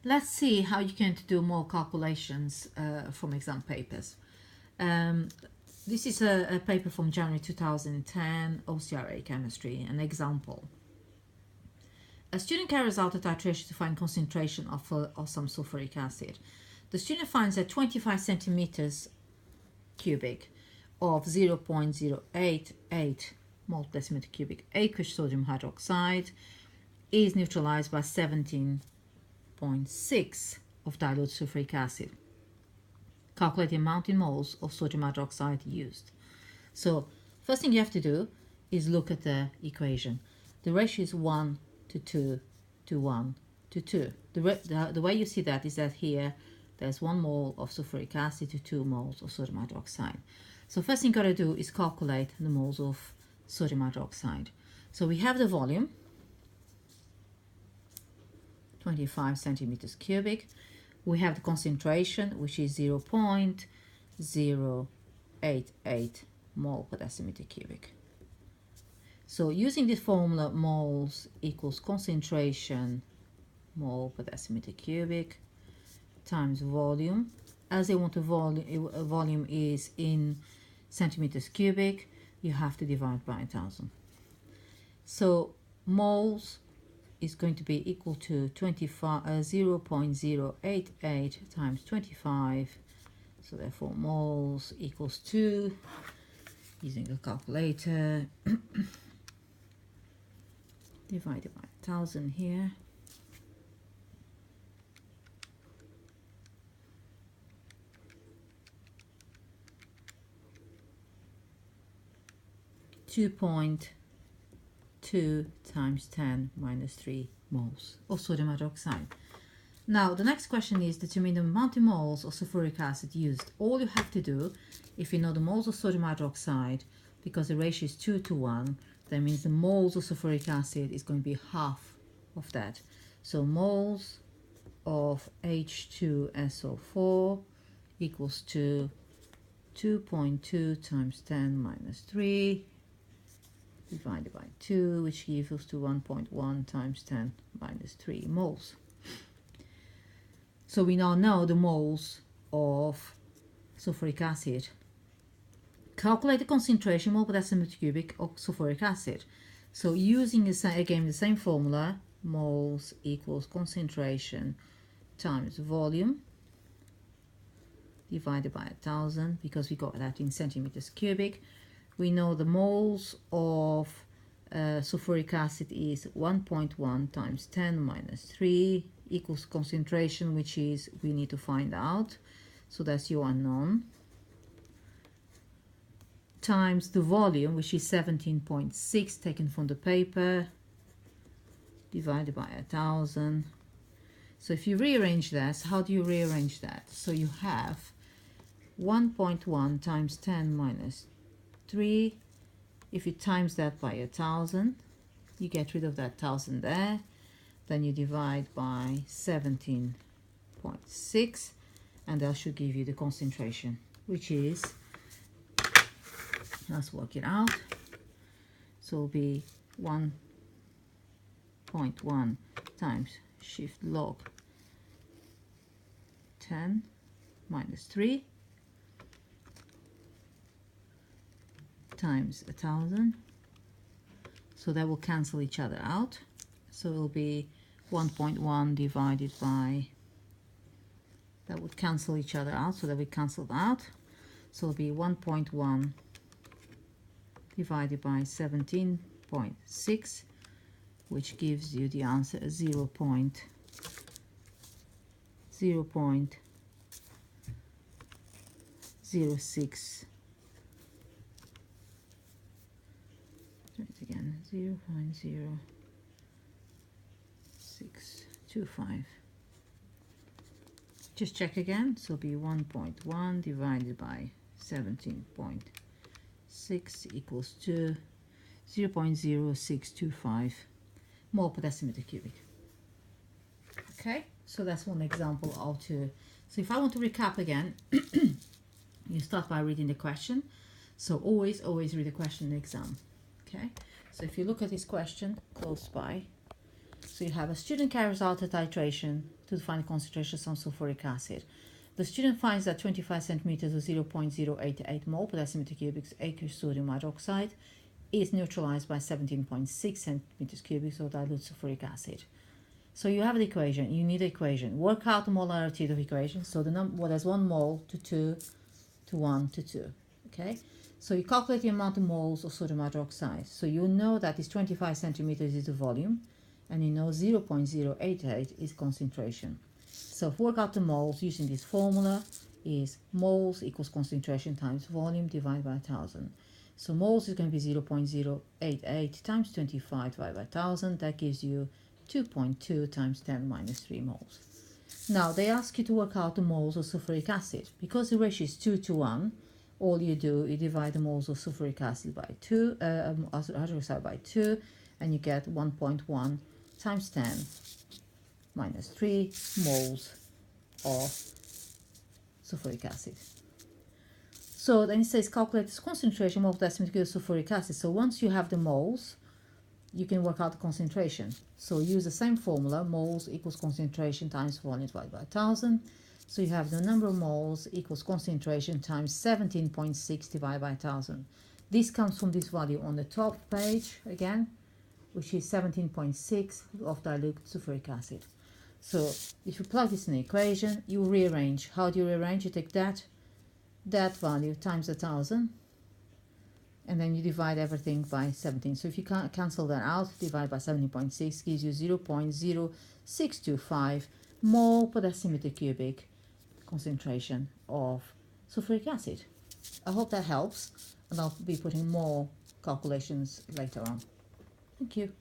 Let's see how you can do more calculations from exam papers. Um, this is a paper from January 2010, OCRA Chemistry, an example. A student carries out a titration to find concentration of some sulfuric acid. The student finds that 25 centimeters cubic of 0.088 mole per decimeter cubic aqueous sodium hydroxide is neutralized by 17.6 of dilute sulfuric acid. Calculate the amount in moles of sodium hydroxide used. So first thing you have to do is look at the equation. The ratio is 1 to 2 to 1 to 2. The way you see that is that here there's 1 mole of sulfuric acid to 2 moles of sodium hydroxide. So first thing you got to do is calculate the moles of sodium hydroxide. So we have the volume, 25 centimeters cubic. We have the concentration, which is 0.088 mole per decimeter cubic. So using this formula, moles equals concentration mole per decimeter cubic times volume. As they want a volume is in centimeters cubic, you have to divide by 1000. So moles is going to be equal to 0.088 times 25. So therefore moles equals 2, using a calculator, divided by 1000 here. (2.2 times 10 minus 3 moles of sodium hydroxide. Now the next question is determine the amount in moles of sulfuric acid used. All you have to do, if you know the moles of sodium hydroxide, because the ratio is 2 to 1, that means the moles of sulfuric acid is going to be half of that. So moles of H2SO4 equals to 2.2 times 10 minus 3 divided by 2, which gives us to 1.1 times 10 minus 3 moles. So we now know the moles of sulfuric acid. Calculate the concentration mole per decimeter cubic of sulfuric acid. So using again the same formula, moles equals concentration times volume divided by 1000, because we got that in centimeters cubic. We know the moles of sulfuric acid is 1.1 times 10 minus 3 equals concentration, which is we need to find out. So that's your unknown, times the volume, which is 17.6 taken from the paper, divided by 1000. So if you rearrange that, how do you rearrange that? So you have 1.1 times 10 minus 3. If you times that by 1000, you get rid of that 1000 there. Then you divide by 17.6, and that should give you the concentration, which is, let's work it out. So it'll be 1.1 times shift log 10 minus 3 times 1000. So that will cancel each other out. So it will be 1.1 divided by, that would cancel each other out, so that we cancelled out. So it'll be 1.1 divided by 17.6, which gives you the answer 0.06. Do it again, 0.0625. Just check again, so it'll be 1.1 divided by 17.6 equals to 0.0625 mole per decimeter cubic. Okay, so that's one example of two. So if I want to recap again, you start by reading the question. So always read the question in the exam. Okay, so if you look at this question close by, so you have a student carries out a titration to find the concentration of some sulfuric acid. The student finds that 25 centimeters or 0.088 mole per decimeter cubic aqueous sodium hydroxide is neutralized by 17.6 centimeters cubic of dilute sulfuric acid. So you have the equation, you need the equation. Work out the molarity of the equation. So the number, there's 1 mole to 2 to 1 to 2. Okay? So you calculate the amount of moles of sodium hydroxide. So you know that this 25 centimeters is the volume, and you know 0.088 is concentration. So work out the moles using this formula is moles equals concentration times volume divided by 1000. So moles is going to be 0.088 times 25 divided by 1000. That gives you 2.2 times 10 minus 3 moles. Now they ask you to work out the moles of sulfuric acid. Because the ratio is 2 to 1, all you do is divide the moles of sulfuric acid by 2, hydroxide by 2, and you get 1.1 times 10 minus 3 moles of sulfuric acid. So then it says calculate the concentration of decimeter cubic of sulfuric acid. So once you have the moles, you can work out the concentration. So use the same formula, moles equals concentration times volume divided by 1000. So you have the number of moles equals concentration times 17.6 divided by 1000. This comes from this value on the top page again, which is 17.6 of dilute sulfuric acid. So if you plug this in the equation, you rearrange. How do you rearrange? You take that value times 1000, and then you divide everything by 17. So if you can't cancel that out, divide by 17.6 gives you 0.0625 mole per decimeter cubic concentration of sulfuric acid. I hope that helps, and I'll be putting more calculations later on. Thank you.